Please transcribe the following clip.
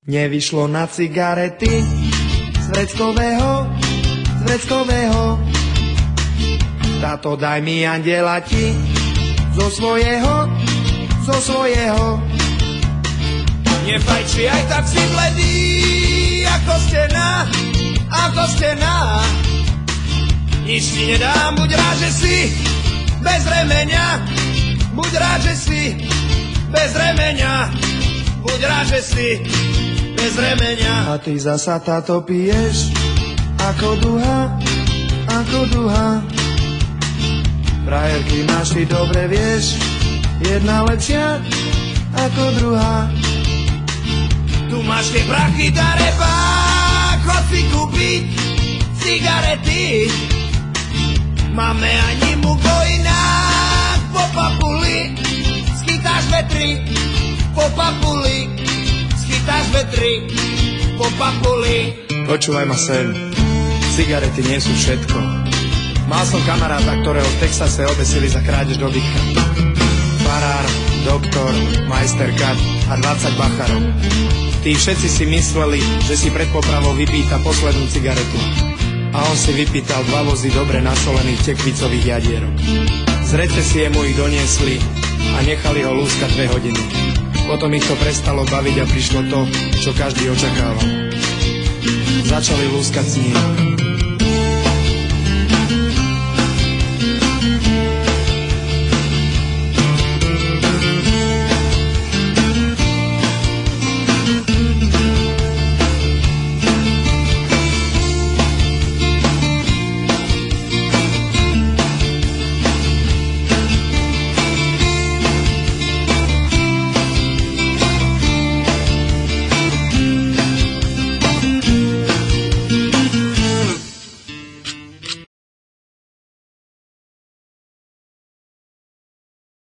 Nevyšlo na cigarety z vreckového. Táto daj mi anděla ti zo svojho. Nefajči aj tak si bledý, ako stena. Nič ti nedám, buď rád, že si bez remeňa. Buď rád, že si bez remeňa. Buď rád, že si bez remeňa. A ty zasa táto piješ ako duha. Frajerky máš, ty dobre vieš, jedna lepšia ako druhá. Tu máš tie prachy, dareba, chod si kúpiť cigarety. Máme ani muko inak, po papuli schytáš vetry. Po papuli schytáš vetry. Po papuli. Počúvaj ma sem, cigarety nie sú všetko. Mal som kamaráta, ktorého v Texase obesili za krádež dobytka. Farár, doktor, majster kat a 20 bacharov. Tí všetci si mysleli, že si pred popravou vypýta poslednú cigaretu. A on si vypýtal 2 vozy dobre nasolených tekvicových jadierok. Z recesie mu ich doniesli a nechali ho lúskať 2 hodiny. Potom ich to prestalo baviť a prišlo to, čo každý očakával. Začali lúskať s ním.